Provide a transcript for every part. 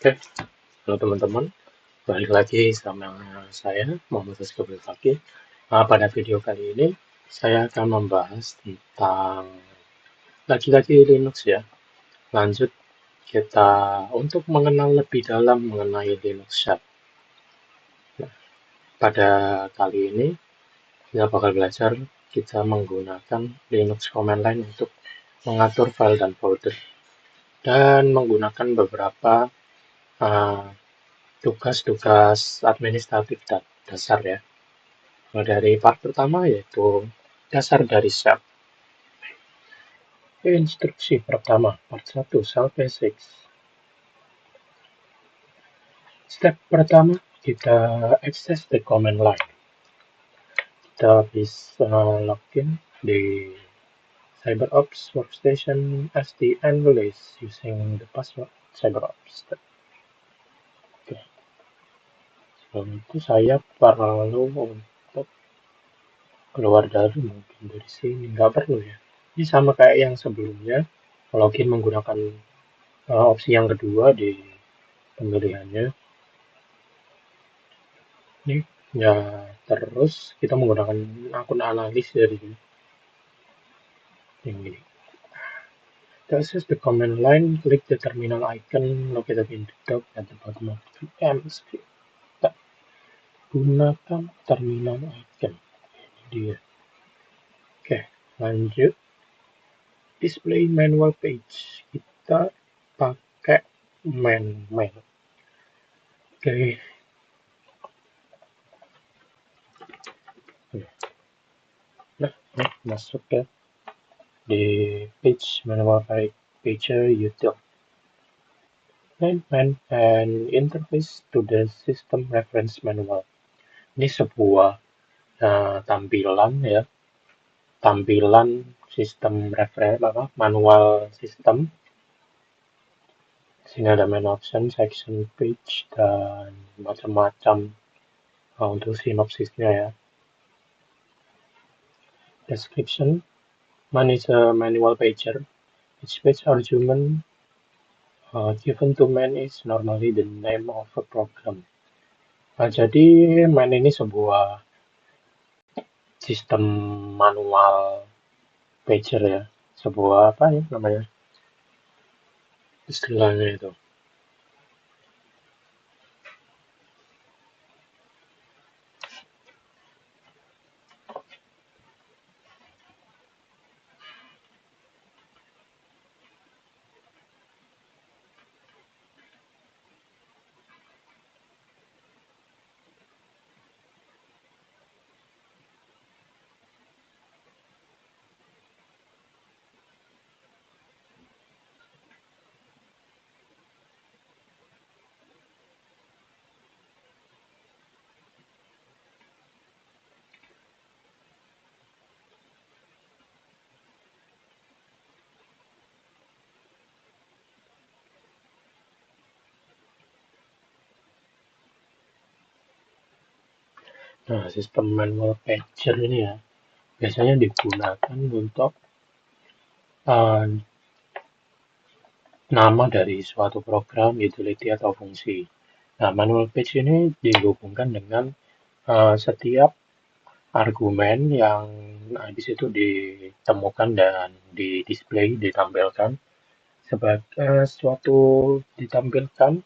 Oke, halo teman-teman, balik lagi sama saya, Muhammad Rizky Fakih. Pada video kali ini, saya akan membahas tentang lagi-lagi Linux ya. Lanjut kita untuk mengenal lebih dalam mengenai Linux Shell. Nah, pada kali ini, kita bakal belajar kita menggunakan Linux command line untuk mengatur file dan folder, dan menggunakan beberapa uh, tugas-tugas administratif dasar ya. Nah, dari part pertama yaitu dasar dari shell. Instruksi pertama, part 1, shell basics. Step pertama, kita access the command line. Kita bisa login di CyberOps workstation as the analyst using the password CyberOps. Oke. Sebelum itu saya perlu untuk keluar dari sini, nggak perlu ya. Ini sama kayak yang sebelumnya, login menggunakan opsi yang kedua di pemilihannya. Ini ya, terus kita menggunakan akun analis dari sini. Yang ini. To access the command line, click the terminal icon located in the top at the bottom of the script. Gunakan terminal icon. Ini dia. Oke, lanjut. Display manual page. Kita pakai main. Oke. Nah, ini masuk ya di page manual pager util. Main and interface to the system reference manual. Ini sebuah tampilan sistem manual sistem. Sini ada main option, section, page, dan macam-macam untuk sinopsisnya ya. Description. Man is a manual pager. Each page argument given to man is normally the name of a program. Nah, jadi man ini sebuah sistem manual pager ya, sebuah apa ya namanya istilahnya itu. Nah, sistem manual pager ini ya biasanya digunakan untuk nama dari suatu program, utility, atau fungsi. Nah, manual page ini dihubungkan dengan setiap argumen yang di situ ditemukan dan ditampilkan sebagai suatu ditampilkan,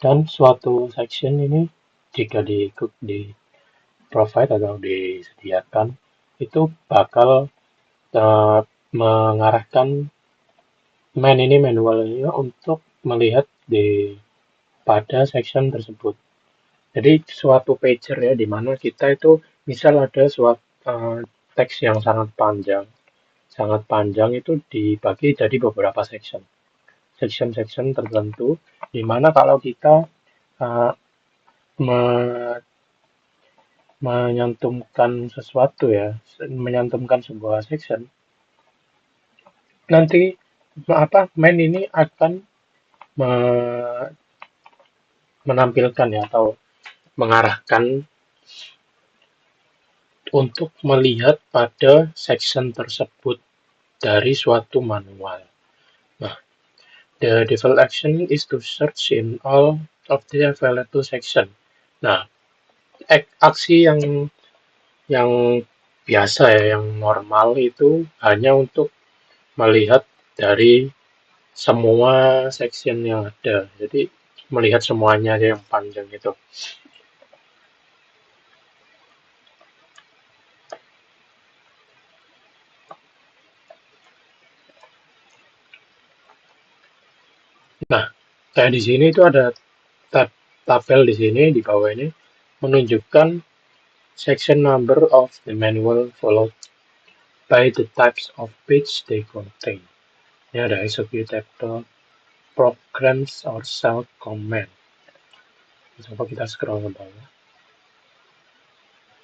dan suatu section ini jika di provide atau disediakan itu bakal mengarahkan manualnya untuk melihat pada section tersebut. Jadi suatu pager ya, di mana kita itu misal ada suatu teks yang sangat panjang itu dibagi jadi beberapa section tertentu, di mana kalau kita menyantumkan sebuah section, nanti main ini akan menampilkan ya, atau mengarahkan untuk melihat pada section tersebut dari suatu manual. Nah, The default action is to search in all of the available section. Nah, aksi yang biasa ya, yang normal itu hanya untuk melihat dari semua section yang ada. Jadi melihat semuanya aja yang panjang itu. Nah, kayak di sini itu ada tabel di sini di bawah ini menunjukkan section number of the manual followed by the types of page they contain. Ini ada executable, programs, or shell command. Coba kita scroll ke bawah.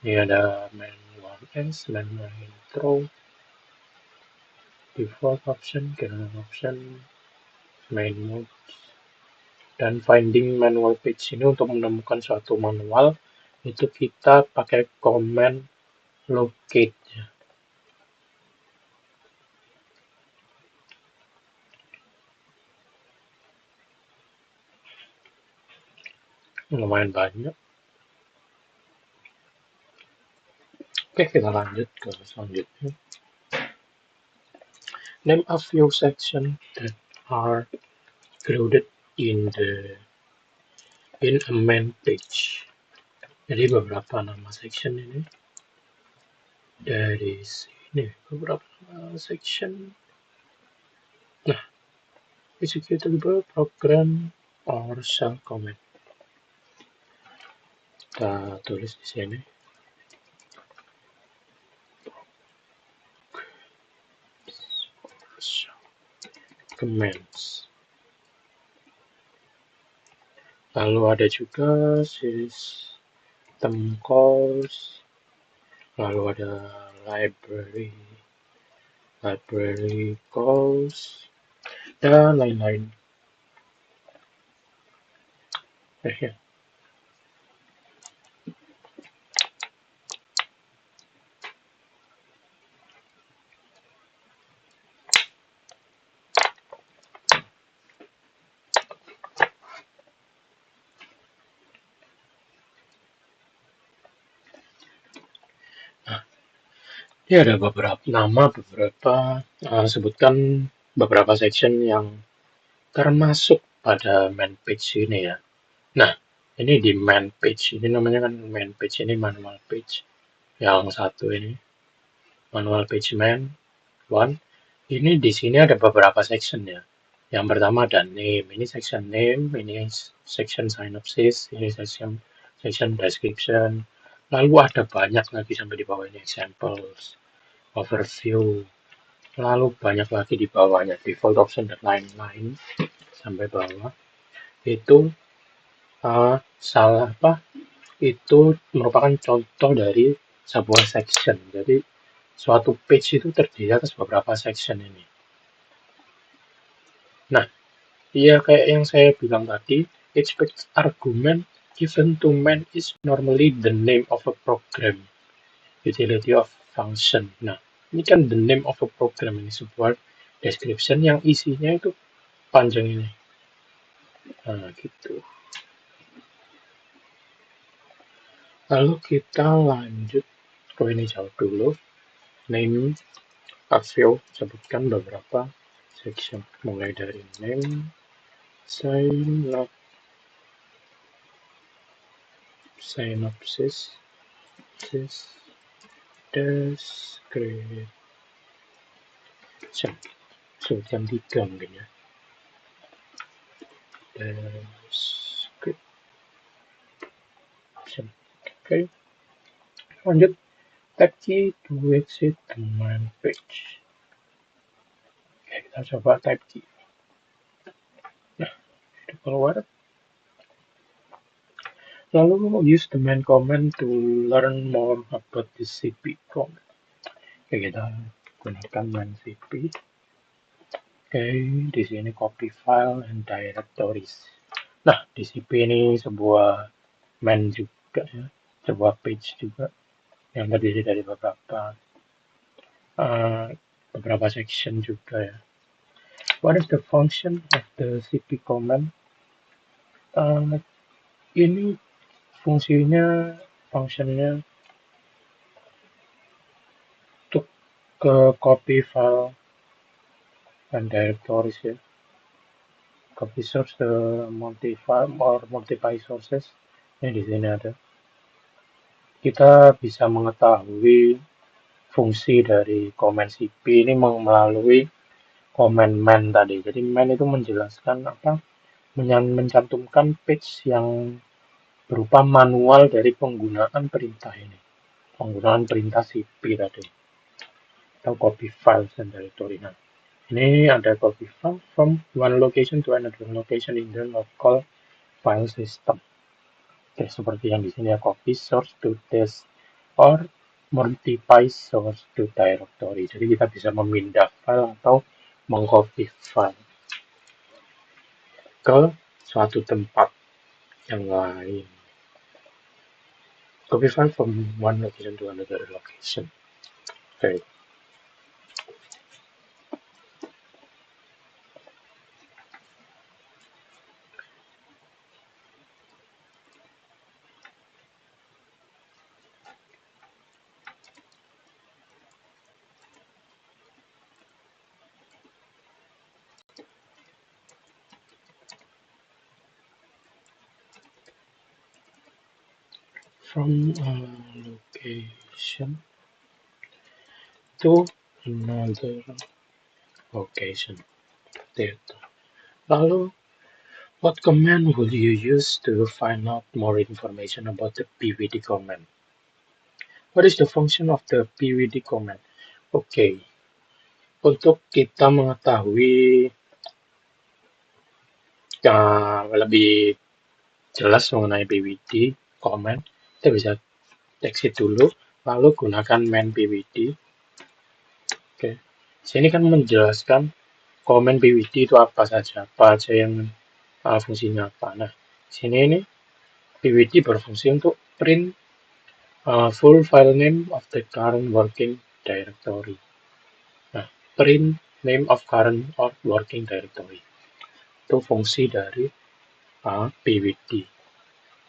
Ini ada main 1s, main intro, default option, general option, main mode, dan finding manual page. Ini untuk menemukan suatu manual itu kita pakai command locate. Lumayan banyak. Oke, kita lanjut ke selanjutnya. Name a few sections that are included in a main page. Jadi beberapa nama section ini dari sini, beberapa nama section. Nah, executable, program, or shell command. Kita tulis di sini. Commands. Lalu ada juga system calls, lalu ada library calls, dan lain-lain. Ya. Ini ada beberapa nama, sebutkan beberapa section yang termasuk pada main page ini ya. Nah, ini di main page, ini namanya kan main page, ini manual page. Yang satu ini, manual page main 1. Ini di sini ada beberapa section ya. Yang pertama ada name, ini section name, ini section synopsis, ini section description. Lalu ada banyak lagi sampai di bawah ini examples, overview, lalu banyak lagi di bawahnya default option dan lain-lain sampai bawah. Itu itu merupakan contoh dari sebuah section. Jadi suatu page itu terdiri atas beberapa section ini. Nah, ya kayak yang saya bilang tadi, each page argument given to main is normally the name of a program, utility of function. Nah, ini kan the name of a program, ini sebuah description yang isinya itu panjang ini. Nah, gitu. Lalu kita lanjut ke ini jauh dulu. Name, Avio sebutkan beberapa section, mulai dari name, synopsis, description. Sebutkan 3 mungkin ya. Description. Oke. Lanjut. Tab key to exit the main page. Oke, kita coba tab key. Nah, itu keluar. Lalu use the main command to learn more about the cp command. Oke, kita gunakan main cp. Oke, di sini copy file and directories. Nah, di cp ini sebuah main juga ya, sebuah page juga yang terdiri dari beberapa section juga ya. What is the function of the cp command? Ini fungsinya untuk ke copy file dan directories ya. Copy source the multi-file or multiply sources. Ini di sini ada. Kita bisa mengetahui fungsi dari command cp ini melalui command man tadi. Jadi man itu menjelaskan mencantumkan page yang berupa manual dari penggunaan perintah ini. Penggunaan perintah cp tadi. Atau copy files and directory. Nah, ini ada copy file from one location to another location in the local file system. Oke, seperti yang di sini ya, copy source to disk or multiply source to directory. Jadi kita bisa memindah file atau mengcopy file ke suatu tempat yang lain. Copy file from one location to another location. Okay. From a location to another location. Seperti itu. Lalu, what command will you use to find out more information about the pwd command? What is the function of the pwd command? Oke, untuk kita mengetahui lebih jelas mengenai pwd command, kita bisa exit dulu, lalu gunakan main pwd. Oke, sini kan menjelaskan command pwd itu apa saja yang fungsinya apa. Nah, sini ini pwd berfungsi untuk print full file name of the current working directory. Nah, print name of current or working directory itu fungsi dari pwd.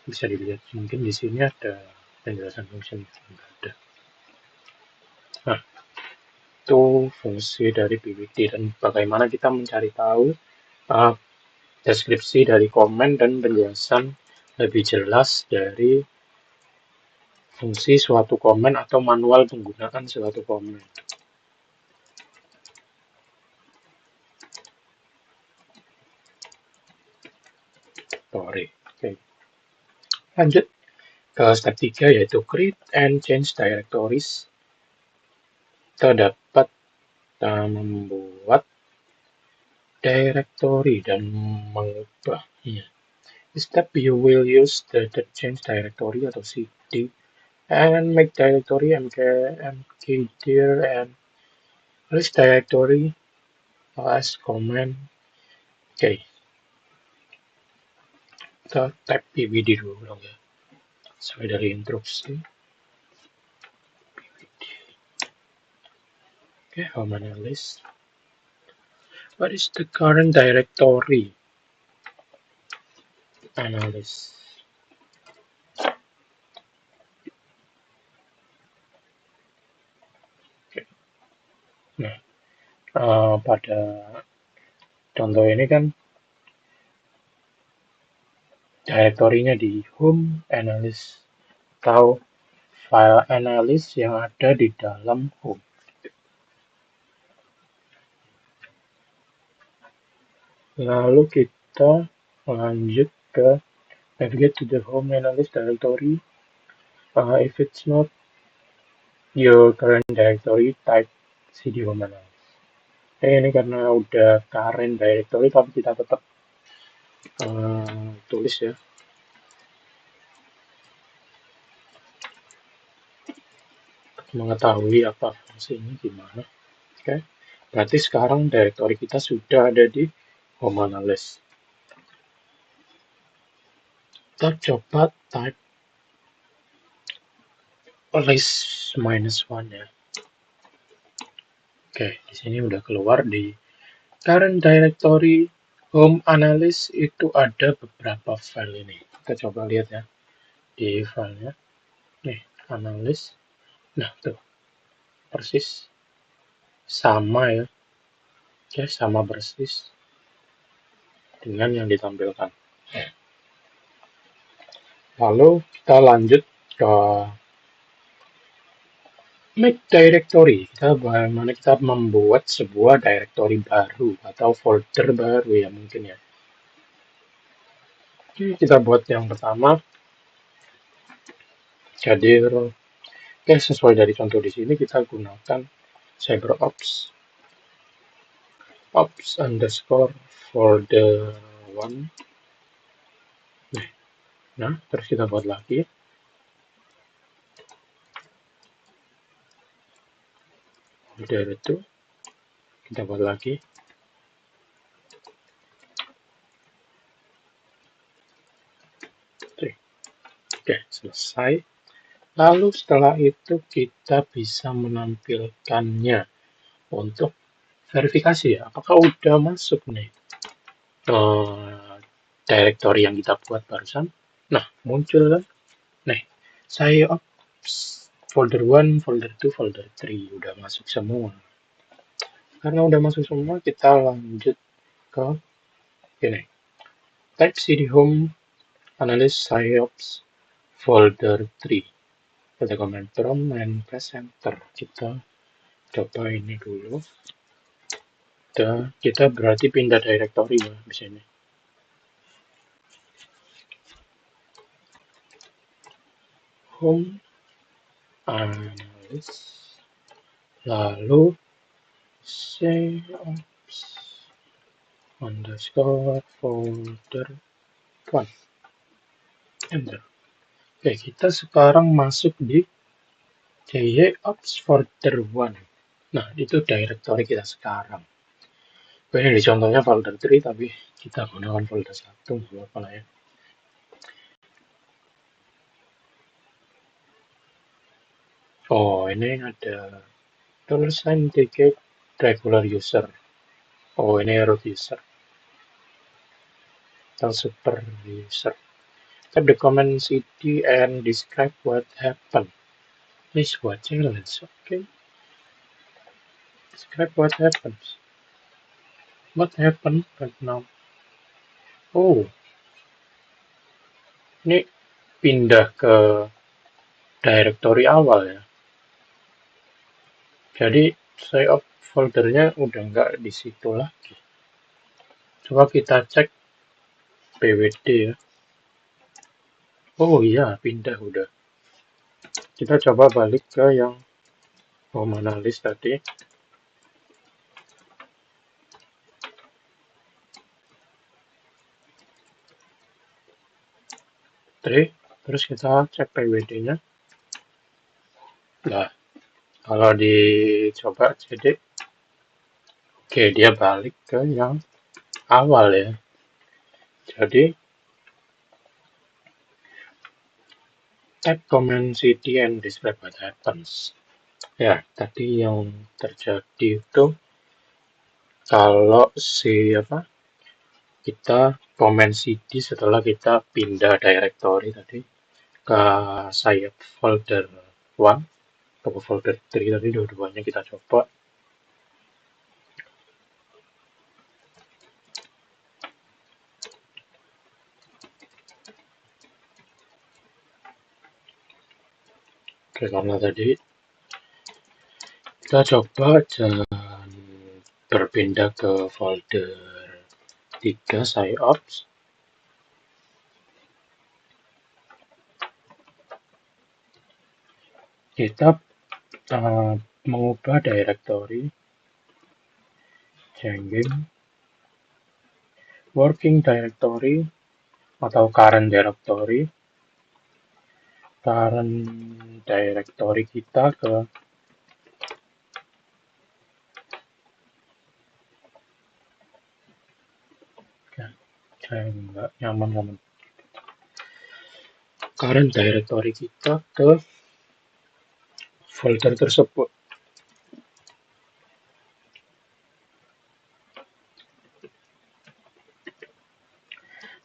Bisa dilihat mungkin di sini ada penjelasan fungsi yang ada. Nah, itu fungsi dari pwd dan bagaimana kita mencari tahu deskripsi dari komen dan penjelasan lebih jelas dari fungsi suatu komen atau manual penggunaan suatu komen. Oke. Lanjut ke step 3 yaitu create and change directories. Kita dapat membuat directory dan mengubahnya. This step you will use the change directory atau cd and make directory mkdir and list directory as command. Oke, kita type pwd dulu ya, sesuai dari instruksi. Okay, home analyst. What is the current directory? Analyst. Okay. Nah, pada contoh ini kan direktorinya di home analyst atau file analyst yang ada di dalam home. Lalu kita lanjut ke navigate to the home analyst directory. If it's not your current directory, type cd home analyst. Ini karena udah current directory, tapi kita tetap tulis ya. Mengetahui apa fungsinya gimana. Oke. Berarti sekarang directory kita sudah ada di home analyst. Kita coba type list -1 ya. Oke, di sini udah keluar di current directory home analyst itu ada beberapa file ini. Kita coba lihat ya di filenya. Nih, analyst. Nah, tuh persis sama ya. Oke, sama persis dengan yang ditampilkan. Lalu kita lanjut ke make directory. Bagaimana kita membuat sebuah directory baru atau folder baru ya mungkin ya. Oke, kita buat yang pertama. Jadi, oke, sesuai dari contoh di sini kita gunakan CyberOps ops underscore folder one. Nah, terus kita buat lagi. Folder itu kita buat lagi. Oke, selesai. Lalu setelah itu kita bisa menampilkannya untuk verifikasi ya, apakah udah masuk nih directory yang kita buat barusan. Nah, muncul kan. Nih, saya folder 1, folder 2, folder 3 udah masuk semua. Karena udah masuk semua, kita lanjut ke ini. Type cd home analyst PsyOps folder 3. Kita command prompt and press enter. Kita coba ini dulu. Kita berarti pindah directory ya di sini. Home analyst lalu CyberOps underscore folder 1. Enter. Oke, kita sekarang masuk di CyberOps folder 1. Nah, itu directory kita sekarang. Ini di contohnya folder 3, tapi kita gunakan folder 1, nggak apa-apa lah ya. Oh, ini ada tulisan indicate regular user. Oh, ini root user atau super user. Type the command cd and describe what happened. This what challenge. Okay. Describe what happens. What happened right now? Oh, ini pindah ke directory awal ya. Jadi saya foldernya udah nggak di situ lagi. Coba kita cek pwd ya. Oh iya, pindah udah. Kita coba balik ke yang home analyst tadi. Terus kita cek pwd-nya. Nah, kalau dicoba cd, oke, dia balik ke yang awal ya. Jadi type command cd and describe what happens. Ya, tadi yang terjadi itu kalau kita command cd setelah kita pindah directory tadi ke sayap folder 1 atau folder 3 tadi, dua-duanya kita coba. Oke, karena tadi kita coba jangan berpindah ke folder 3 PsyOps. Kita mengubah directory changing working directory atau current directory kita ke saya nggak nyaman current directory kita ke folder tersebut.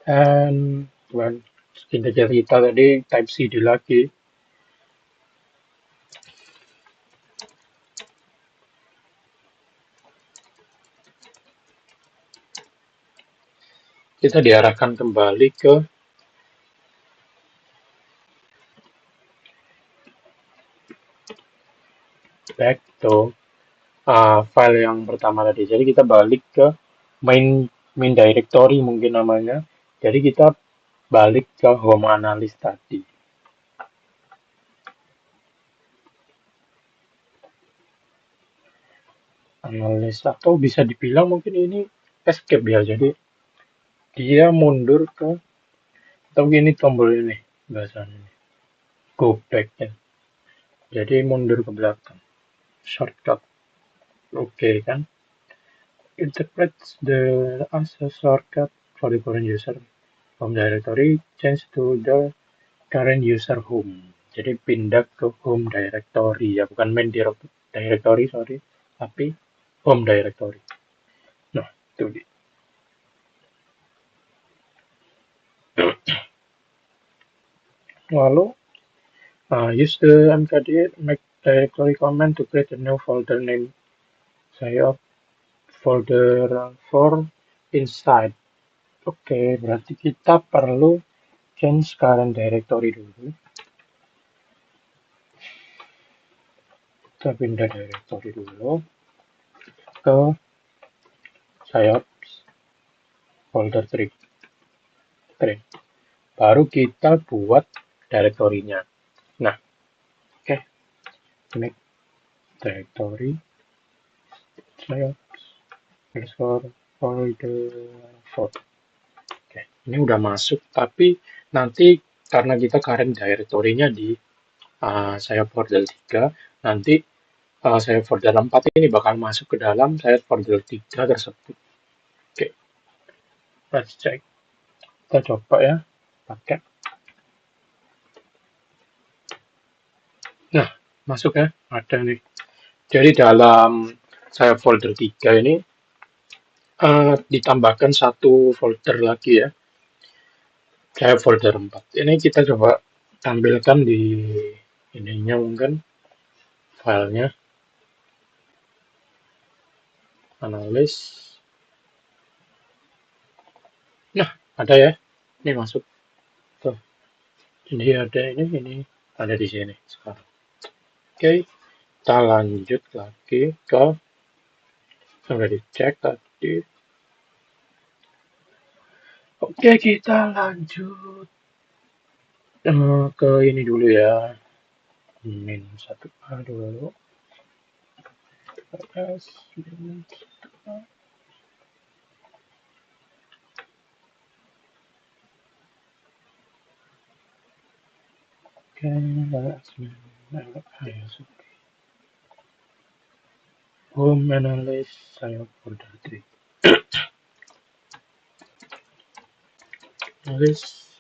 And well, integer kita tadi type cd lagi. Kita diarahkan kembali ke back to file yang pertama tadi. Jadi kita balik ke main directory mungkin namanya. Jadi kita balik ke home analyst tadi. Analyst atau bisa dibilang mungkin ini escape ya. Jadi dia mundur ke atau gini tombol ini bahasanya. Go back ya. Jadi mundur ke belakang. Shortcut. Oke kan? Interprets the as a shortcut for the current user home directory, change to the current user home. Jadi pindah ke home directory ya, bukan main directory, sorry, tapi home directory. Nah, itu dia. Lalu use the mkd make directory command to create a new folder name. Saya folder for inside. Oke, berarti kita perlu change current directory dulu. Kita pindah directory dulu ke SIOPS folder 3. Oke. Baru kita buat directory-nya. Nah, oke. Make directory SIOPS underscore folder 4. Oke, ini udah masuk, tapi nanti karena kita current directory-nya di saya folder 3, nanti saya folder 4 ini bakal masuk ke dalam saya folder 3 tersebut. Oke, let's check. Kita coba ya, pakai. Nah, masuk ya, ada nih. Jadi dalam saya folder 3 ini ditambahkan satu folder lagi ya. Saya folder 4. Ini kita coba tampilkan di ininya mungkin filenya. Analis. Nah, ada ya. Ini masuk. Tuh. Ini ada ini ada di sini sekarang. Oke, kita lanjut lagi ke sudah dicek tadi. Oke, kita lanjut ke ini dulu ya. Min 1A dulu. S min 1A. Oke, home analyst saya folder 3. Analyst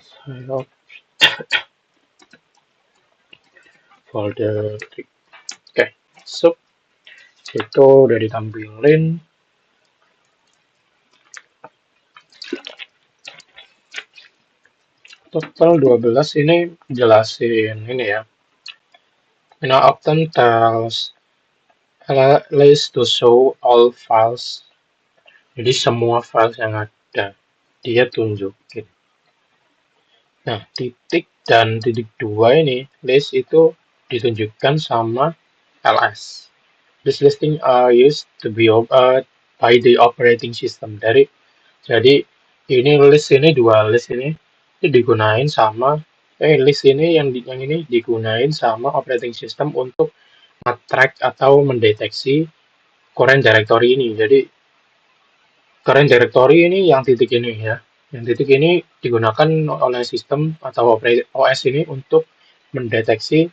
saya folder 3. Oke, so itu udah ditampilin. Total 12 ini jelasin ini ya. Now often tells list to show all files. Jadi semua files yang ada dia tunjukin. Nah, titik dan titik 2 ini list itu ditunjukkan sama ls. This listing are used to be by the operating system. Jadi ini list ini dua list ini digunain sama list ini yang ini digunain sama operating system untuk nge-track atau mendeteksi current directory ini. Jadi current directory ini yang titik ini ya. Yang titik ini digunakan oleh sistem atau OS ini untuk mendeteksi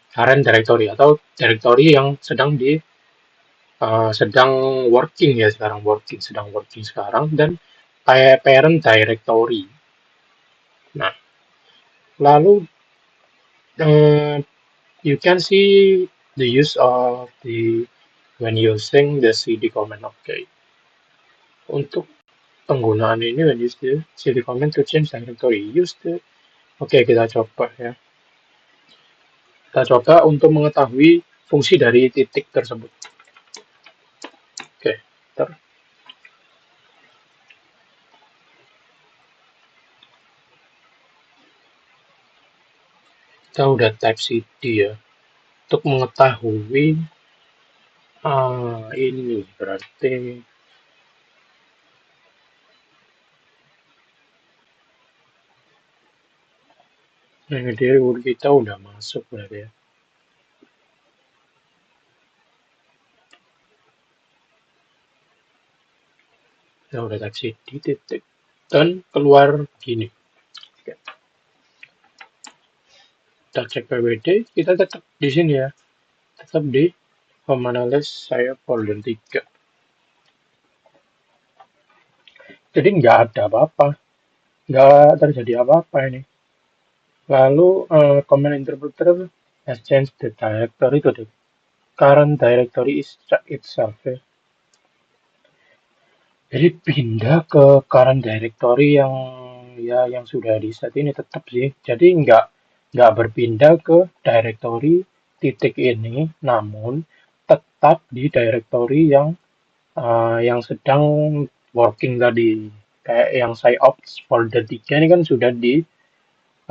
current directory atau directory yang sedang working ya sedang working sekarang dan parent directory. Nah, lalu you can see the use of the when using the cd command. Oke. Untuk penggunaan ini when use the cd command to change directory use the. Oke, kita coba ya. Kita coba untuk mengetahui fungsi dari titik tersebut. Oke, kita udah type cd ya. Untuk mengetahui ini berarti ini dia kita udah masuk berarti ya. Kita udah type cd titik dan keluar gini. Oke. Kita cek pwd, kita tetap di sini ya. Tetap di home analysis saya folder 3. Jadi nggak ada apa-apa, nggak terjadi apa-apa ini. Lalu command interpreter has changed the directory to the current directory itself ya. Jadi pindah ke current directory yang ya yang sudah di set ini tetap sih. Jadi nggak berpindah ke directory titik ini, namun tetap di directory yang sedang working tadi. Kayak yang PsyOps folder 3 ini kan sudah di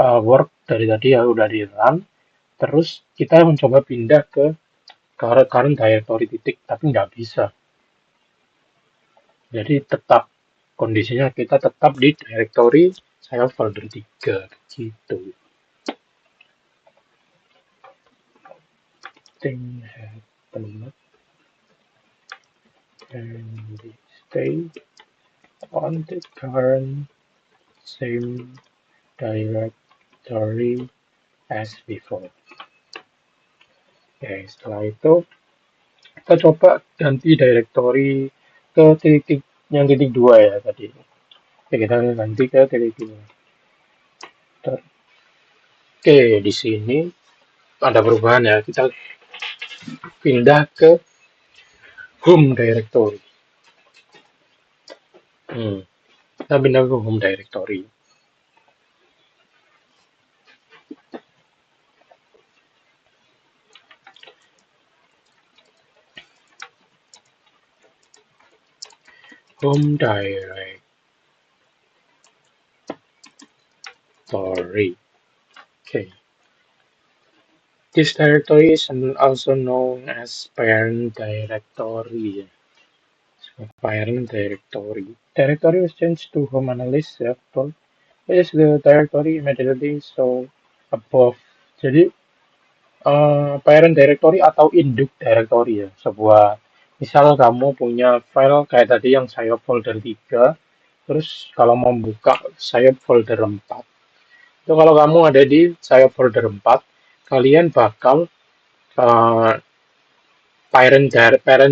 work dari tadi ya, udah di run. Terus kita mencoba pindah ke current directory titik, tapi nggak bisa. Jadi tetap kondisinya kita tetap di directory saya folder 3 gitu. Thing happen and stay on the current same directory as before. Oke, setelah itu kita coba ganti directory ke titik yang titik 2 ya tadi. Oke, kita ganti ke titik 2. Oke, di sini ada perubahan ya. Kita pindah ke home directory. Kita pindah ke home directory. Home directory. Okay. This directory is also known as parent directory. So, parent directory. Directory was changed to home analysis. This is the directory immediately so above. Jadi parent directory atau induk directory ya. Sebuah misal kamu punya file kayak tadi yang saya folder 3, terus kalau mau buka saya folder 4. Itu kalau kamu ada di saya folder 4, kalian bakal uh, parent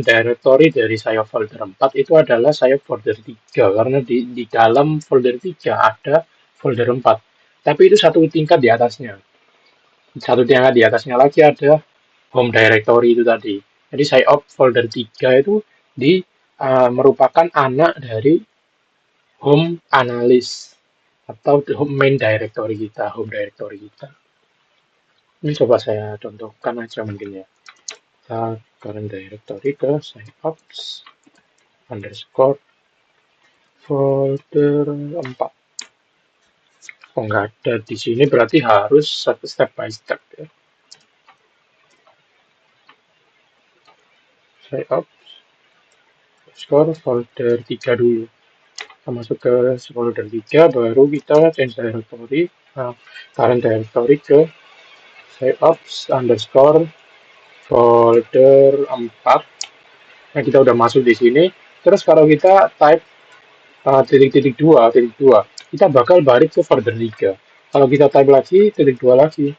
directory dari saya folder 4 itu adalah saya folder 3 karena di dalam folder 3 ada folder 4. Tapi itu satu tingkat di atasnya. Satu tingkat di atasnya lagi ada home directory itu tadi. Jadi PsyOps folder 3 itu merupakan anak dari home analyst atau home main directory kita, home directory kita. Ini coba saya contohkan aja mungkin ya. Kita current directory ke PsyOps underscore folder 4. Oh, nggak ada di sini berarti harus step by step ya. PsyOps underscore folder 3 dulu. Kita masuk ke folder 3 baru kita change directory current directory ke PsyOps underscore folder 4. Nah, kita udah masuk di sini. Terus kalau kita type titik-titik 2, kita bakal balik ke folder 3. Kalau kita type lagi titik 2 lagi,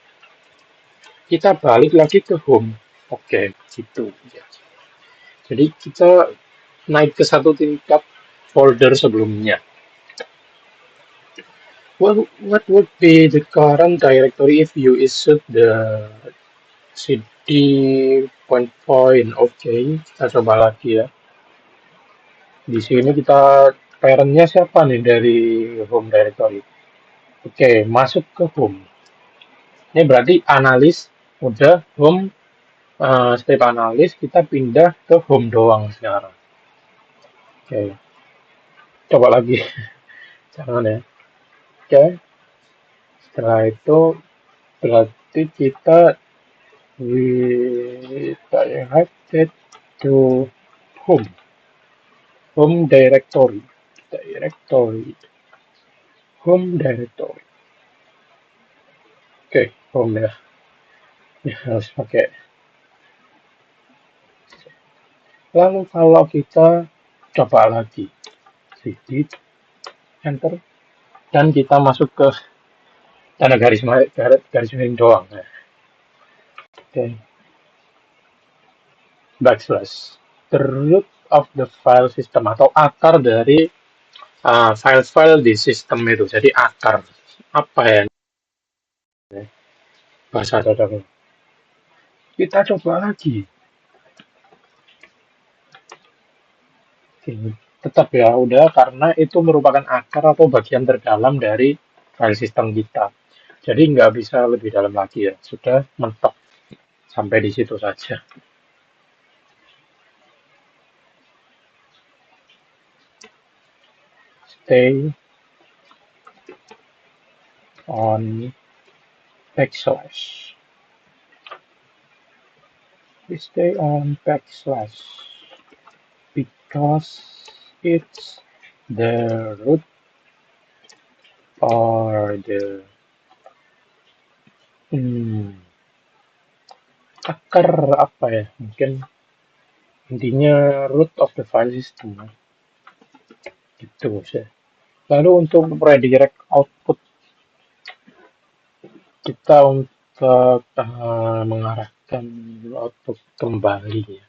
kita balik lagi ke home. Oke, gitu. Ya. Jadi kita naik ke satu tingkat folder sebelumnya. Well, what would be the current directory if you issued the cd point? Oke, kita coba lagi ya. Di sini kita parentnya siapa nih dari home directory? Oke, masuk ke home. Ini berarti analis udah home, step analis kita pindah ke home doang sekarang. Oke, coba lagi. Jangan ya. Oke, setelah itu berarti kita redirected to home, home directory, directory, home directory. Oke, home ya. Ya, harus pakai. Lalu kalau kita coba lagi, edit, enter, dan kita masuk ke tanda garis miring doang. Nah, oke, backslash. The root of the file system atau akar dari file-file di sistem itu. Jadi akar apa ya bahasa dadanya? Kita coba lagi. Oke, tetap ya udah karena itu merupakan akar atau bagian terdalam dari file system kita. Jadi nggak bisa lebih dalam lagi ya. Sudah mentok sampai di situ saja. Stay on backslash. We stay on backslash because it's the root or the akar apa ya mungkin intinya root of the file system gitu sih. Lalu untuk redirect output kita untuk mengarahkan output kembali ya.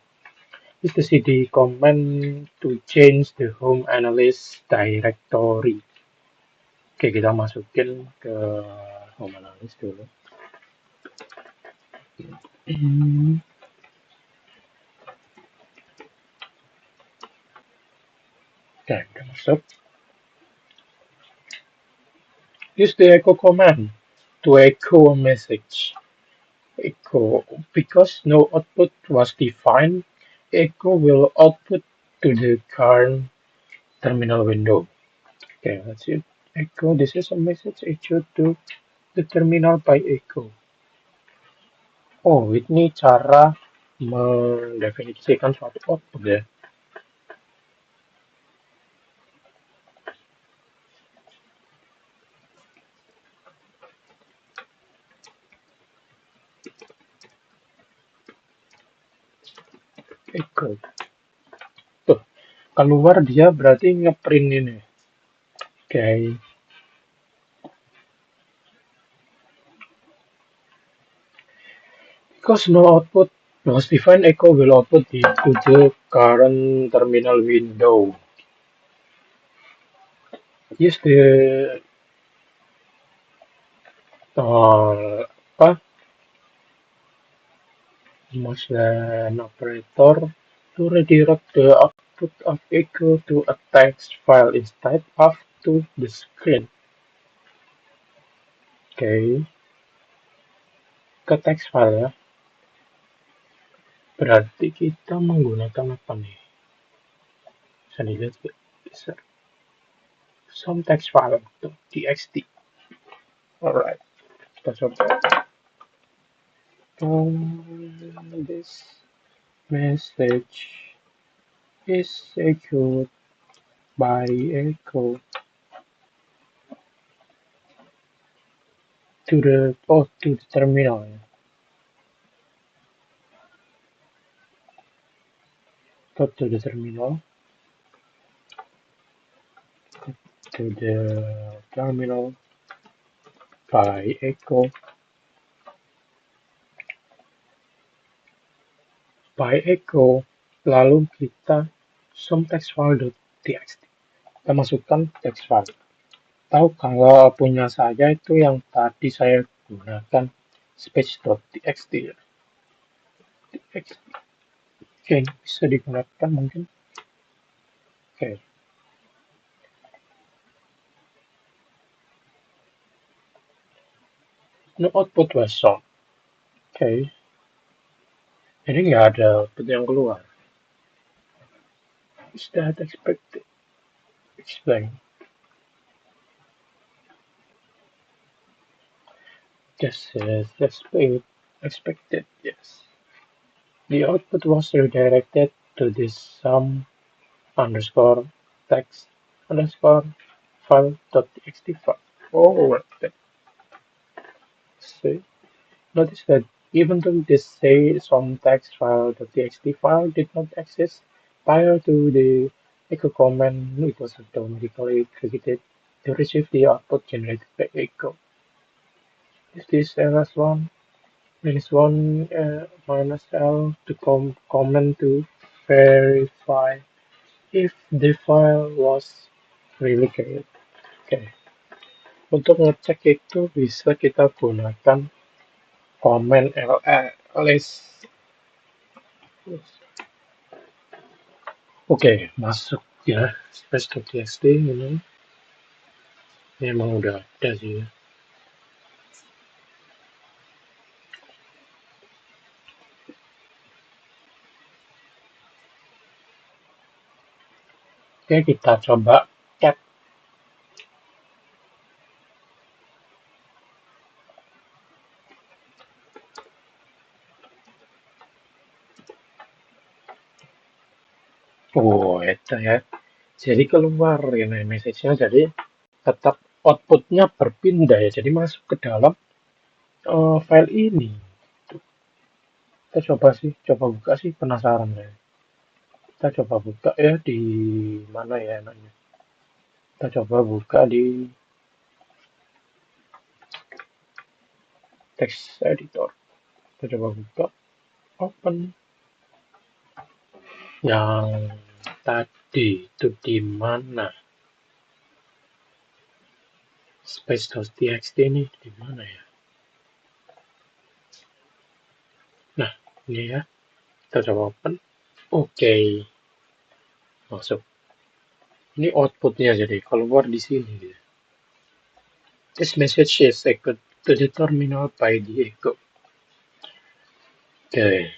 Itu cd command to change the home analyst directory. Oke, kita masukin ke home analyst dulu. Oke, udah masuk. Use the echo command to echo a message. Echo, because no output was defined, echo will output to the current terminal window. Okay, that's it. Echo, this is a message issued to the terminal by echo. Oh, ini cara mendefinisikan suatu output ya. Echo. Tuh, keluar dia berarti ngeprint ini. Okay. Because no output was defined, echo will output to the current terminal window. Use the apa Motion operator to redirect the output of echo to a text file instead of to the screen. Oke, ke text file ya. Berarti kita menggunakan apa nih? Bisa dilihat ya? Bisa. Some text file untuk txt. Alright, kita coba. This message is echoed by echo to the terminal. Go to the terminal. To the terminal by echo lalu kita sum text file.txt, kita masukkan text file. Tahu kalau punya saya itu yang tadi saya gunakan speech.txt ya. Oke, bisa digunakan mungkin. Oke, No output was shown. Oke, jadi nggak ada output yang keluar. Is that expected? Explain. This is expected, yes. The output was redirected to this sum underscore text underscore file.txt file. Oh, let's see. Notice that even though this say some text file.txt file did not exist prior to the echo command, it was automatically executed to receive the output generated by echo. Is this ls1 -1 minus L to comment to verify if the file was really created. Oke, untuk ngecek itu bisa kita gunakan komen ls. Oke, masuk ya space.txt ini memang udah ada sih ya. Oke, kita coba cat. Oh, itu ya. Jadi keluar ini message-nya, jadi tetap outputnya berpindah ya. Jadi masuk ke dalam file ini. Kita coba buka sih, penasaran ya. Kita coba buka ya di mana ya enaknya. Kita coba buka di text editor. Kita coba buka, open. Yang tadi itu di mana? Space.txt ini di mana ya? Nah, ini ya. Kita coba open. Oke, masuk. Ini outputnya jadi keluar di sini. This message is echoed to the terminal by the echo. Oke.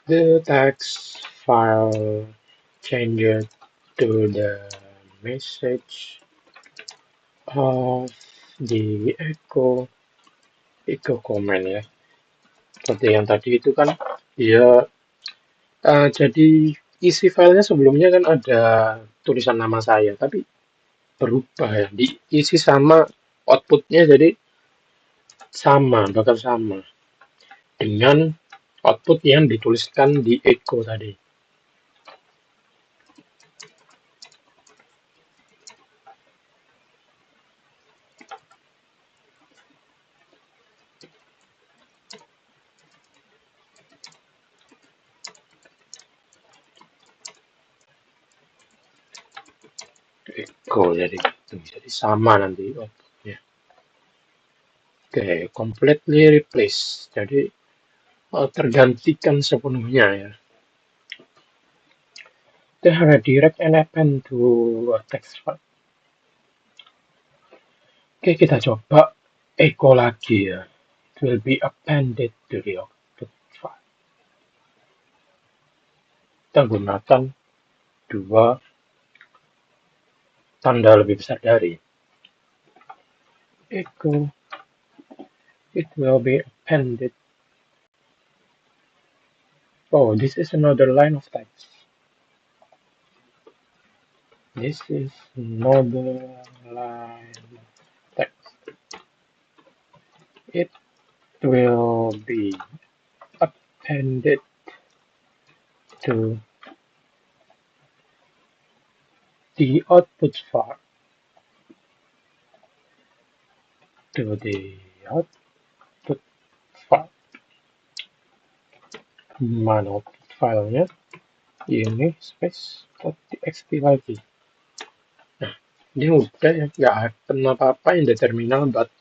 The text file changed to the message of the echo command ya. Seperti yang tadi itu kan dia jadi isi filenya sebelumnya kan ada tulisan nama saya, tapi berubah ya, diisi sama outputnya jadi bakal sama dengan output yang dituliskan di echo tadi. Echo jadi gitu, jadi sama nanti outputnya. Oke, completely replace, jadi tergantikan sepenuhnya ya. They redirect and append to a text file. Oke, kita coba echo lagi ya. It will be appended to the output file. Kita gunakan dua tanda lebih besar dari echo. It will be appended. Oh, this is another line of text. This is another line of text. It will be appended to the output file. To the output file. Mana output filenya? Ini space.txt lagi. Nah, ini udah ya, nggak akan apa-apa in the terminal, but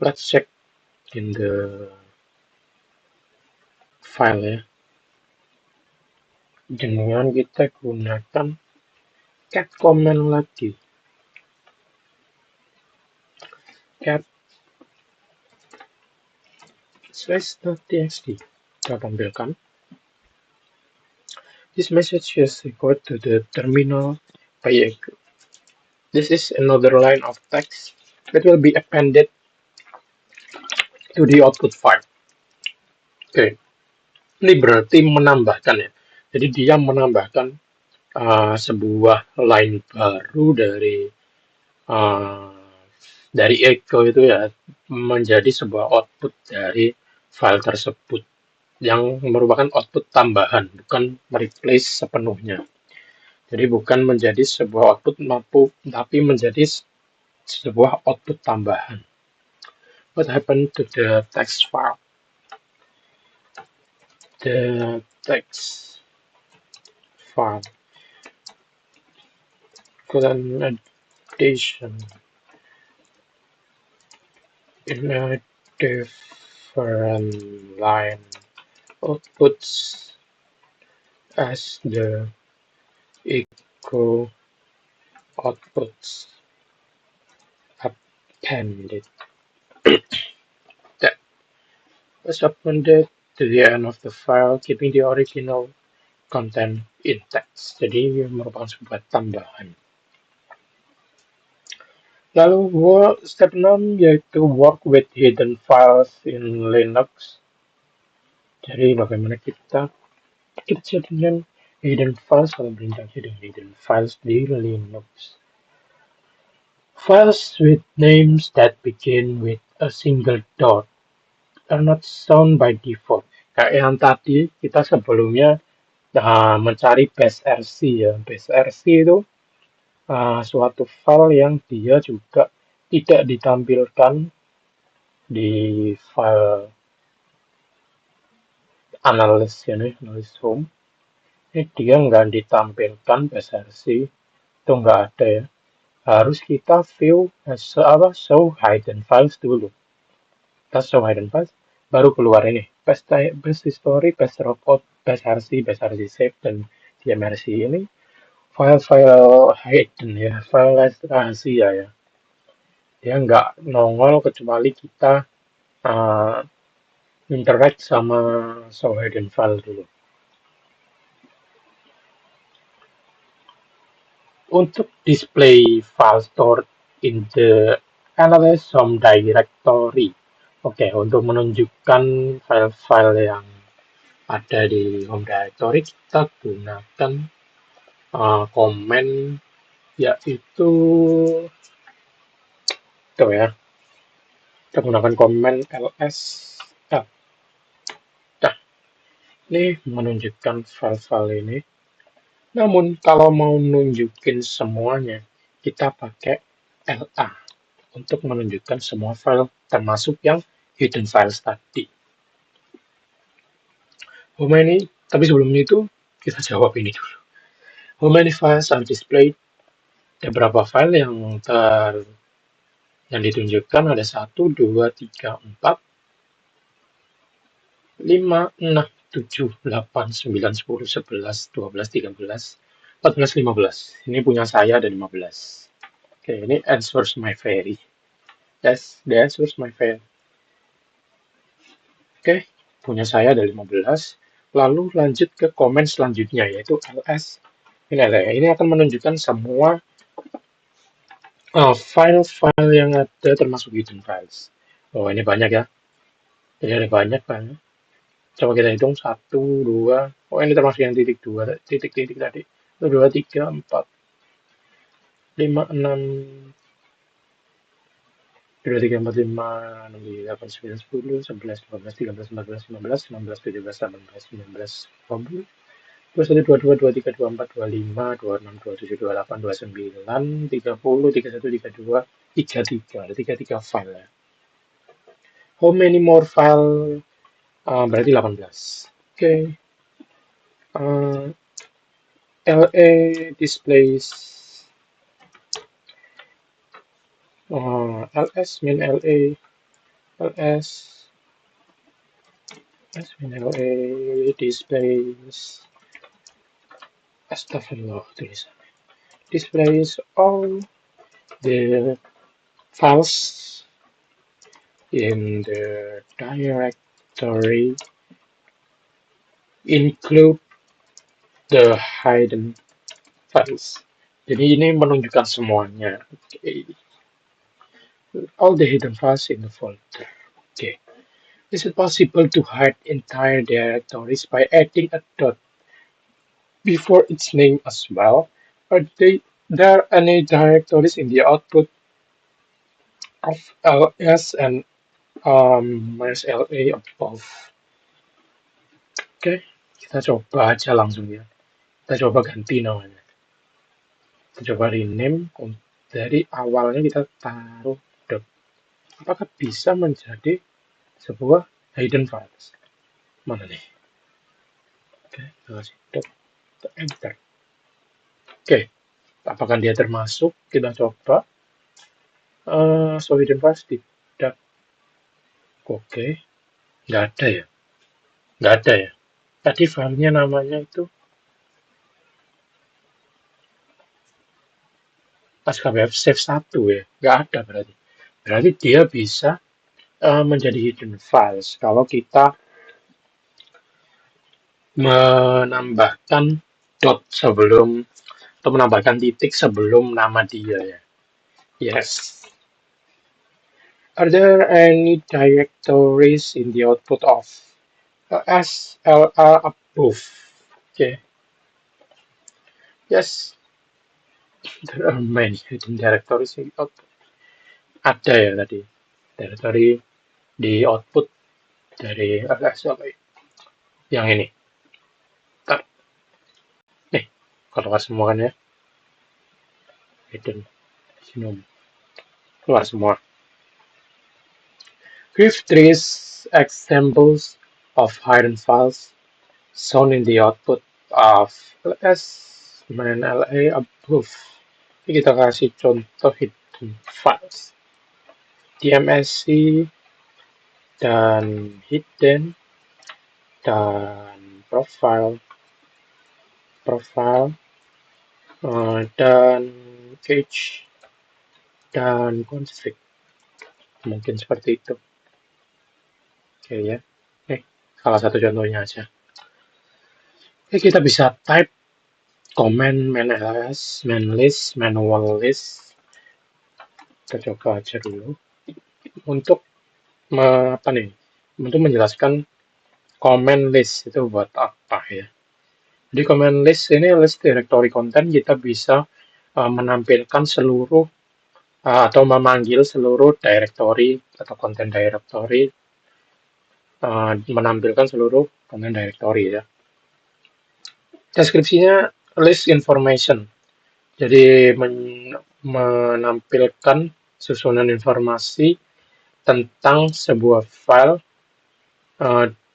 let's check in the file ya. Dengan kita gunakan cat command lagi. cat slash.txt. Kita tampilkan. This message is equal to the terminal by echo. This is another line of text that will be appended to the output file. Oke, ini berarti menambahkan ya. Jadi dia menambahkan sebuah line baru uh, dari echo itu ya menjadi sebuah output dari file tersebut yang merupakan output tambahan, bukan mereplace sepenuhnya. Jadi bukan menjadi sebuah output tapi menjadi sebuah output tambahan. What happened to the text file? The text file got an addition in a different line outputs as the echo outputs appended. That was appended to the end of the file, keeping the original content in text. Jadi merupakan sebuah tambahan. Lalu step 6 yaitu work with hidden files in Linux. Jadi bagaimana kita bekerja dengan hidden files atau berinteraksi dengan hidden files di Linux. Files with names that begin with a single dot are not shown by default. Kayak yang tadi kita sebelumnya mencari base.rc ya. Base.rc itu suatu file yang dia juga tidak ditampilkan di file analysis ini, analysis home. Ini dia nggak ditampilkan base.rc, itu nggak ada ya. Harus kita view show hidden files dulu. Kita show hidden files, baru keluar ini base history, base report, base.rc, base.rc save, dan dmrc ini file-file hidden ya, file rahasia ya. Dia nggak nongol kecuali kita interact sama show hidden file dulu. Untuk display file stored in the analysis home directory. Oke, untuk menunjukkan file-file yang ada di home directory, kita gunakan komen yaitu itu ya. Kita gunakan komen ls. Nah, ini menunjukkan file-file ini. Namun kalau mau nunjukin semuanya, kita pakai LA untuk menunjukkan semua file termasuk yang hidden files tadi. How many? Tapi sebelum itu kita jawab ini dulu. How many files are displayed? Ada berapa file yang ditunjukkan? Ada 1, 2, 3, 4, 5, 6, 7, 8, 9, 10, 11, 12, 13, 14, 15. Ini punya saya ada 15. Oke, ini answers my query. Yes, the answers my query. Oke, punya saya ada 15. Lalu lanjut ke komen selanjutnya yaitu ls. Ini akan menunjukkan semua file-file yang ada termasuk hidden files. Oh, ini banyak ya. Jadi ada banyak. Coba kita hitung 1, 2. Oh, ini termasuk yang titik 2, titik-titik tadi. 1, 2, 3, 4, 5, 6, 2, 3, 4, 5, 6, 7, 8, 9, 10, 11, 12, 13, 14, 15, 16, 17, 18, 19, 20, 21, 22, 23, 24, 25, 26, 27, 28, 29, 30, 31, 32, 33. Ada 33 file ya. How many more file? Berarti 18. Oke. LA displays ls min LA ls min LA displays astagfirullah tulisannya displays all the files in the directory include the hidden files. Jadi ini menunjukkan semuanya. Okay. All the hidden files in the folder. Okay. Is it possible to hide entire directories by adding a dot before its name as well? Are there any directories in the output of ls and -la above? Oke, kita coba aja langsung ya. Kita coba ganti namanya. Kita coba rename dari awalnya kita taruh dot. Apakah bisa menjadi sebuah hidden files? Mana nih? Oke, kita kasih dot, enter. Oke, apakah dia termasuk? Kita coba. So hidden files tidak. Oke, nggak ada ya? Nggak ada ya? Tadi filenya namanya itu Pasca Save 1 ya? Nggak ada berarti. Berarti dia bisa menjadi hidden files kalau kita menambahkan dot sebelum atau menambahkan titik sebelum nama dia ya. Yes. Are there any directories in the output of SLR above? Okay. Yes. There are many hidden directories in the output. Ada ya tadi directory di output dari SLR yang ini. Nih, keluar semua kan ya. Hidden genome. Keluar semua. Give 3 examples of hidden files shown in the output of ls-la above. Ini kita kasih contoh hidden files. DMSC dan hidden dan profile dan cache dan config. Mungkin seperti itu. Oke ya. Salah satu contohnya aja. Oke, kita bisa type command manls, manlist, manual list. Kita coba aja dulu untuk apa nih? Untuk menjelaskan command list itu buat apa ya? Di command list ini list directory content kita bisa menampilkan seluruh atau memanggil seluruh directory atau content directory, menampilkan seluruh content directory ya. Deskripsinya list information. Jadi menampilkan susunan informasi tentang sebuah file,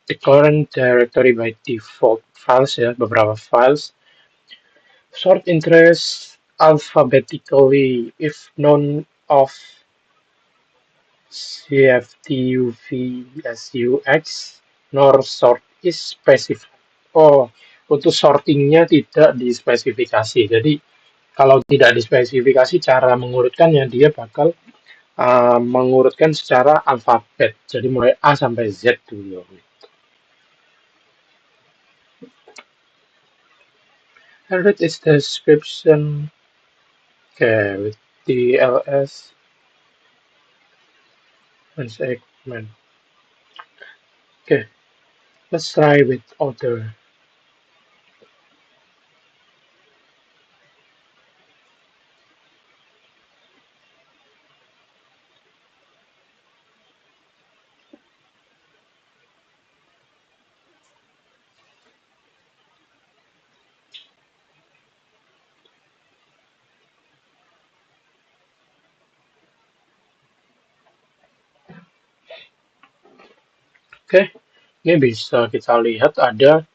the current directory by default files ya, beberapa files. Sort interest alphabetically if none of CFTUVSUX nor sort is specified. Oh, untuk sortingnya tidak dispesifikasi. Jadi kalau tidak dispesifikasi cara mengurutkannya, dia bakal mengurutkan secara alfabet. Jadi mulai A sampai Z dulu. And that is the description. Okay, with TLS and segment. Okay, let's try with other. Oke, ini bisa kita lihat ada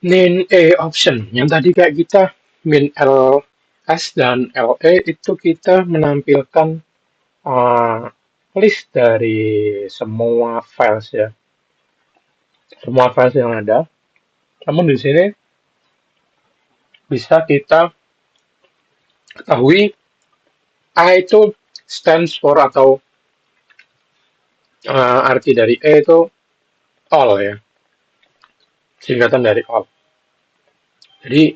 min A option. Yang tadi kayak kita min ls dan le itu kita menampilkan list dari semua files ya. Semua files yang ada. Namun di sini bisa kita ketahui A itu stands for atau Arti dari E itu all ya, singkatan dari all. Jadi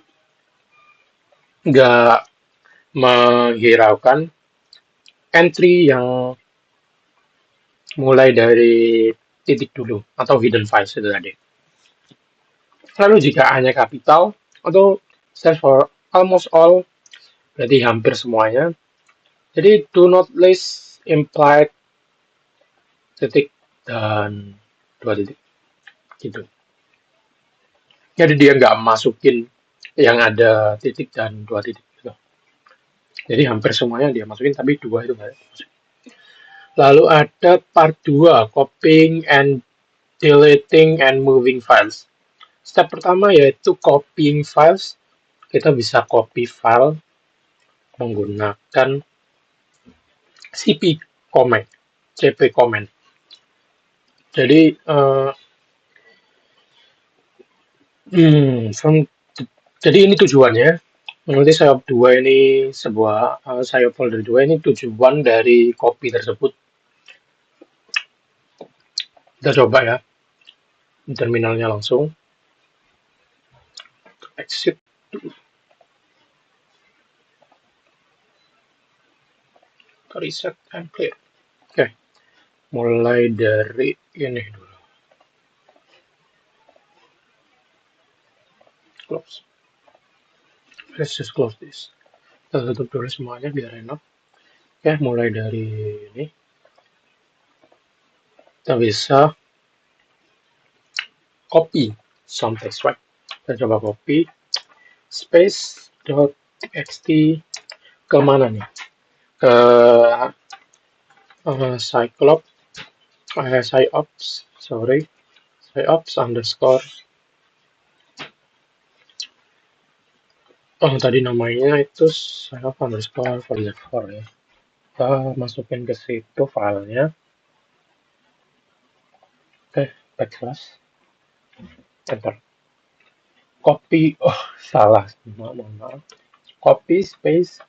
nggak menghiraukan entry yang mulai dari titik dulu atau hidden files itu tadi. Lalu jika hanya kapital atau stands for almost all, berarti hampir semuanya. Jadi do not list implied titik dan dua titik gitu. Jadi dia nggak masukin yang ada titik dan dua titik gitu. Jadi hampir semuanya dia masukin tapi dua itu nggak masukin. Lalu ada part 2, copying and deleting and moving files. Step pertama yaitu copying files. Kita bisa copy file menggunakan cp command, cp command. Jadi from, jadi ini tujuannya. Nanti saya dua ini sebuah saya folder dua ini tujuan dari copy tersebut. Kita coba ya di terminalnya langsung exit, reset and clear. Oke, mulai dari ini dulu. Close. Let's just close this. Kita tutup dulu semuanya biar enak. Oke, mulai dari ini. Kita bisa copy some text, right? Kita coba copy space dot txt kemana nih? Ke Cyclops, Cyops underscore. Oh, tadi namanya itu Cyops underscore folder 4 ya. Kita masukin ke situ filenya. Oke, backslash. Enter. Copy, oh salah, mohon maaf. Copy space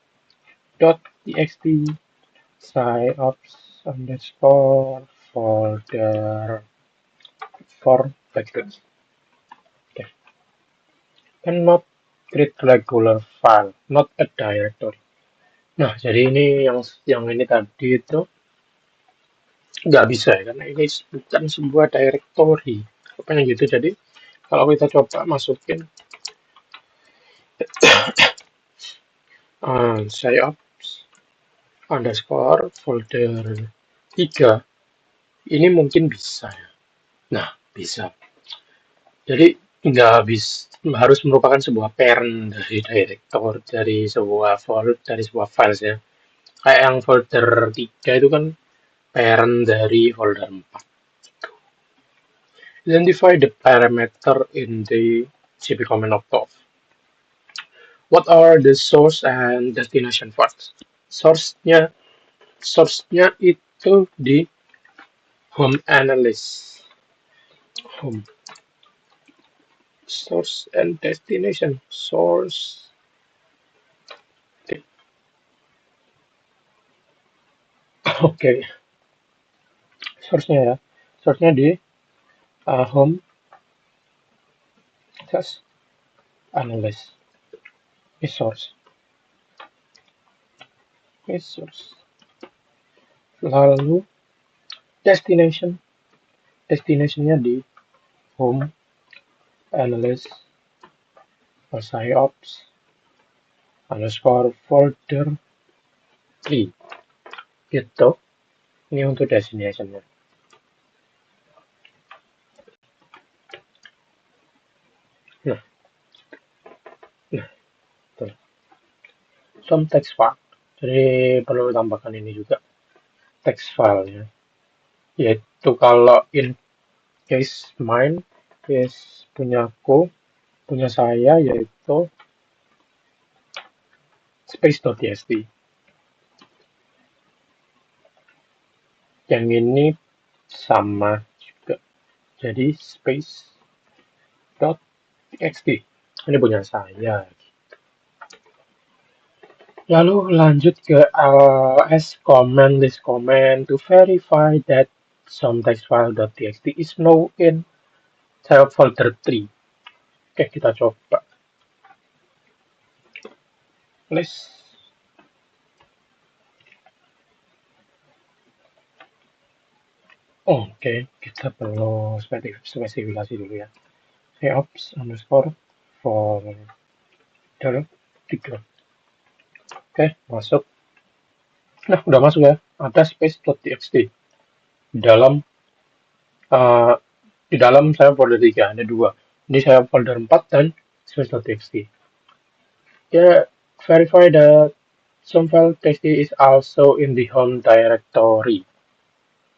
dot txt Cyops underscore folder for backslash. Okay. Cannot create regular file, not a directory. Nah, jadi ini yang ini tadi itu nggak bisa ya, karena ini bukan sebuah directory. Pokoknya gitu. Jadi kalau kita coba masukin Cyops underscore folder 3, ini mungkin bisa ya. Nah, bisa. Jadi nggak harus merupakan sebuah parent dari director dari sebuah files ya. Kayak yang folder 3 itu kan parent dari folder 4. Identify the parameter in the cp command of what are the source and destination files. Source-nya itu di home analyst. Home. Source and destination. Source. Oke. Okay. Source-nya ya. Source-nya di home just analyst. Ini source. Ini source. Lalu destination-nya di home analyst Cyops underscore folder 3 gitu. Ini untuk destination-nya. Nah, tuh. Some text file. Jadi perlu tambahkan ini juga text filenya. Yaitu kalau in case mine, case punya saya yaitu space.txt. Yang ini sama juga. Jadi space.txt. Ini punya saya. Lalu lanjut ke ls command list command to verify that some text file.txt is now in child folder 3. Oke, kita coba. Please. Oke, kita perlu spesifikasi dulu ya. Ops underscore folder 3. Oke, masuk. Nah, udah masuk ya. Ada space.txt di dalam uh, saya folder 3 ada dua. Ini saya folder 4 dan space.txt. Ya, verify that some file txt is also in the home directory.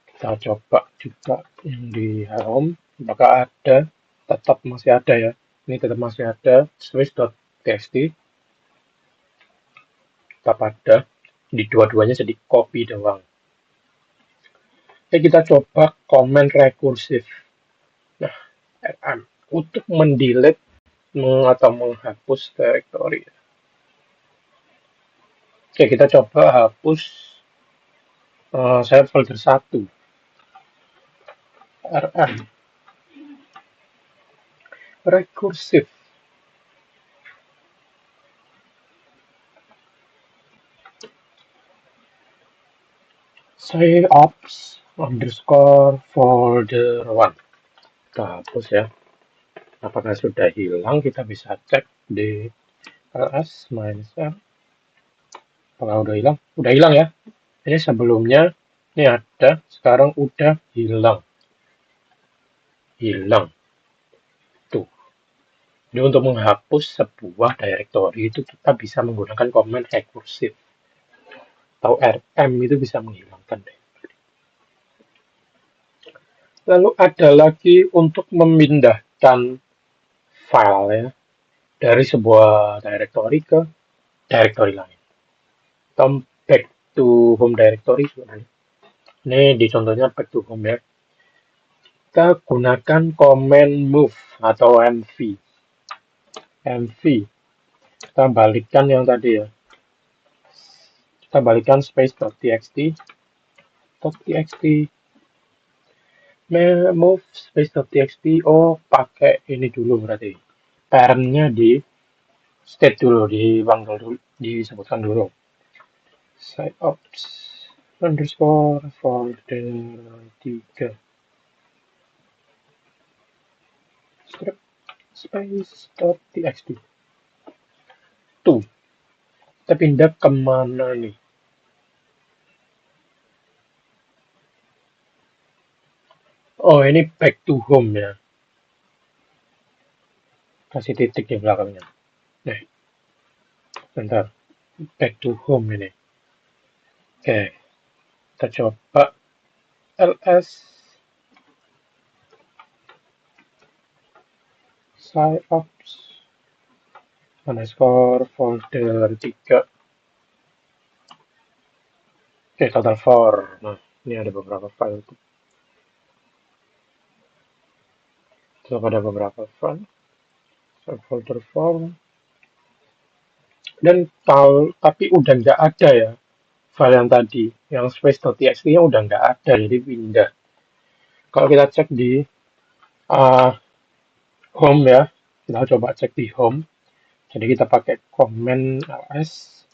Kita coba juga yang di home, apakah ada, tetap masih ada ya. Ini tetap masih ada, space.txt tetap ada, di dua-duanya jadi copy doang. Oke, kita coba comment rekursif. Nah, rm untuk mendelete atau menghapus directory. Oke, kita coba hapus saya folder 1 rm rekursif. Say ops underscore folder 1. Kita hapus ya. Apakah sudah hilang? Kita bisa cek di ls -l. Apakah udah hilang? Udah hilang ya. Ini sebelumnya ini ada, sekarang udah hilang. Hilang. Tuh. Jadi untuk menghapus sebuah directory itu kita bisa menggunakan command rekursif. Atau rm itu bisa menghilangkan deh. Lalu ada lagi untuk memindahkan file ya dari sebuah directory ke directory lain. Atau back to home directory sebenarnya. Ini di contohnya back to home ya. Kita gunakan command move atau mv. mv. Kita balikkan yang tadi ya. Kita balikkan space.txt move space.txt. Oh, pakai ini dulu berarti. Parentnya di state dulu, disebutkan dulu. Site ops underscore folder 3 script space.txt. Tuh, kita pindah kemana nih? Oh, ini back to home ya. Kasih titik di belakangnya. Nih, bentar. Back to home ini. Oke, kita coba ls siteops underscore folder 3. Oke, total for. Nah, ini ada beberapa file. Tetap ada beberapa file. Folder for. Dan tapi udah nggak ada ya file yang tadi, yang space.txt nya udah nggak ada, jadi pindah. Kalau kita cek di home ya, kita coba cek di home. Jadi kita pakai command ls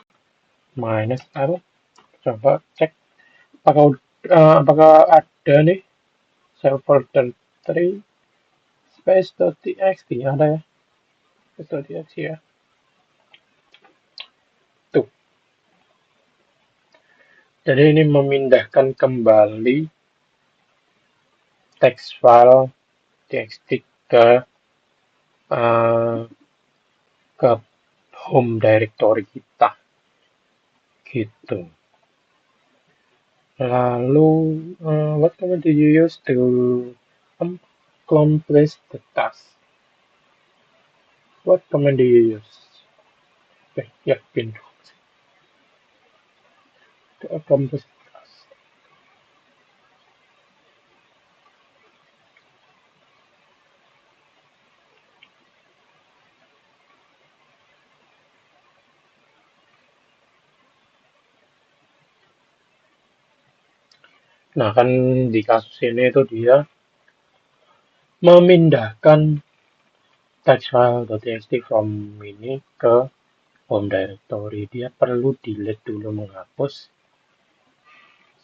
-l, coba cek apakah ada nih save folder 3 space.txt ada ya, space.txt ya. Tuh. Jadi ini memindahkan kembali text file txt ke home directory kita gitu. Lalu what command do you use to accomplish the task? What command do you use? Ya, pintu to accomplish the task. Nah, kan di kasus ini itu dia memindahkan text file.txt from ini ke home directory. Dia perlu delete dulu, menghapus.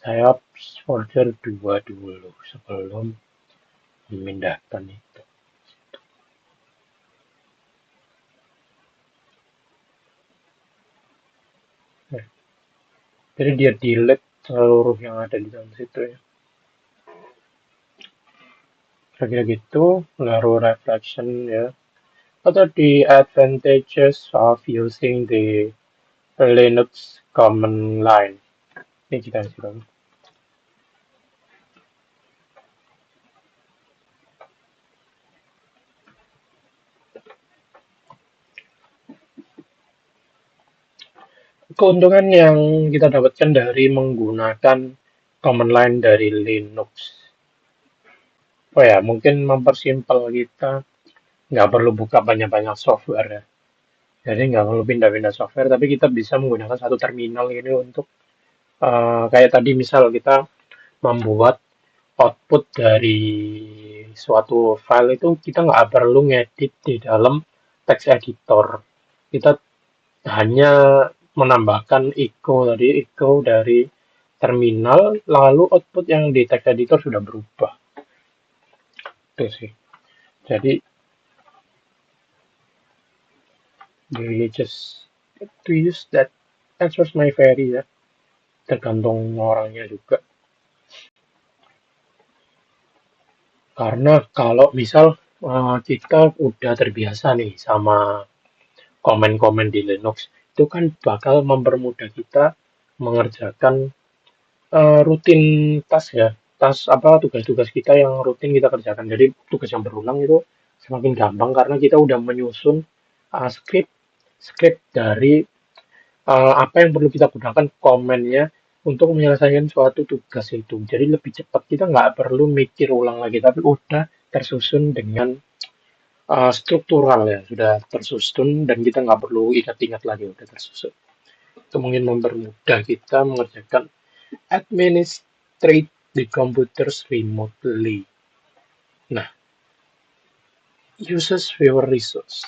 Saya folder 2 dulu sebelum memindahkan itu. Nah, jadi dia delete seluruh yang ada di dalam situ ya. Kira-kira gitu, lalu reflection ya. What are the advantages of using the Linux command line? Ini kita silakan. Keuntungan yang kita dapatkan dari menggunakan command line dari Linux. Oh ya, mungkin mempersimpel kita, nggak perlu buka banyak-banyak software ya. Jadi nggak perlu pindah-pindah software, tapi kita bisa menggunakan satu terminal ini untuk kayak tadi misal kita membuat output dari suatu file itu kita nggak perlu ngedit di dalam text editor. Kita hanya menambahkan echo tadi, echo dari terminal, lalu output yang di text editor sudah berubah. Itu sih. Jadi we just to use that answers my query ya. Tergantung orangnya juga. Karena kalau misal kita udah terbiasa nih sama komen-komen di Linux, itu kan bakal mempermudah kita mengerjakan rutinitas ya, tugas-tugas kita yang rutin kita kerjakan. Jadi tugas yang berulang itu semakin gampang karena kita udah menyusun skrip dari apa yang perlu kita gunakan komennya untuk menyelesaikan suatu tugas itu. Jadi lebih cepat, kita nggak perlu mikir ulang lagi, tapi udah tersusun dengan struktural ya, sudah tersusun dan kita nggak perlu ingat-ingat lagi, udah tersusun. Itu mungkin mempermudah kita mengerjakan administrate di computers remotely. Nah, uses fewer resource.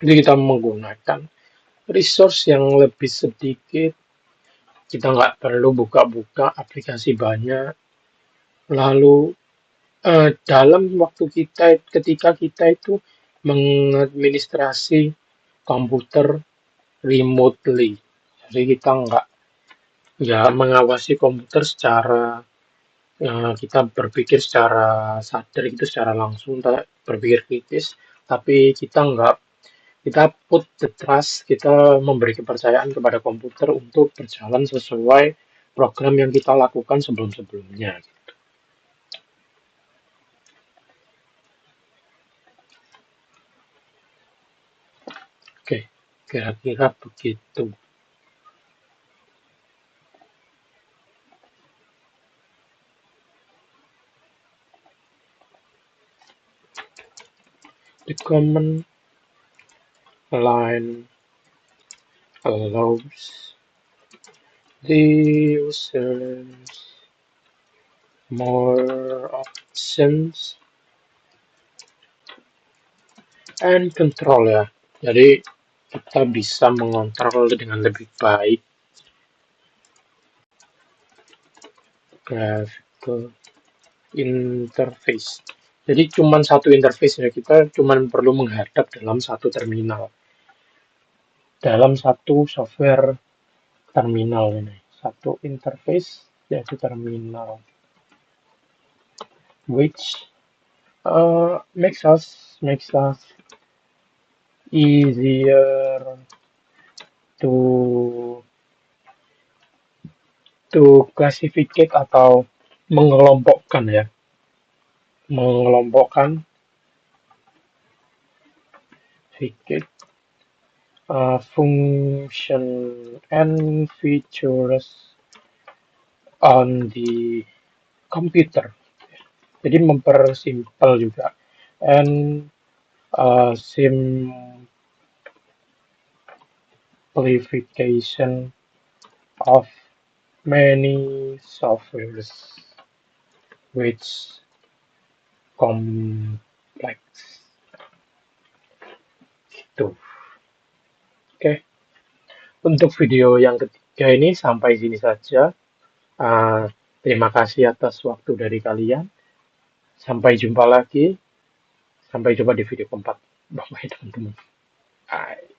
Jadi kita menggunakan resource yang lebih sedikit, kita nggak perlu buka-buka aplikasi banyak, lalu dalam waktu kita ketika kita itu mengadministrasi komputer remotely, jadi kita nggak ya mengawasi komputer secara kita berpikir secara sadar itu secara langsung, berpikir kritis, tapi kita put the trust, kita memberi kepercayaan kepada komputer untuk berjalan sesuai program yang kita lakukan sebelum-sebelumnya. Oke, kira-kira begitu. The command line allows the users more options and control ya. Jadi kita bisa mengontrol dengan lebih baik graphical interface. Jadi cuma satu interface ya, kita cuma perlu menghadap dalam satu terminal, dalam satu software terminal ini, satu interface yaitu terminal, which makes us easier to classificate atau mengelompokkan ya, mengelompokkan function and features on the computer. Jadi mempersimpel juga, and simplification of many softwares which complex itu. Oke, untuk video yang ketiga ini sampai sini saja. Terima kasih atas waktu dari kalian. Sampai jumpa lagi. Sampai jumpa di video keempat. Bye teman-teman. Bye.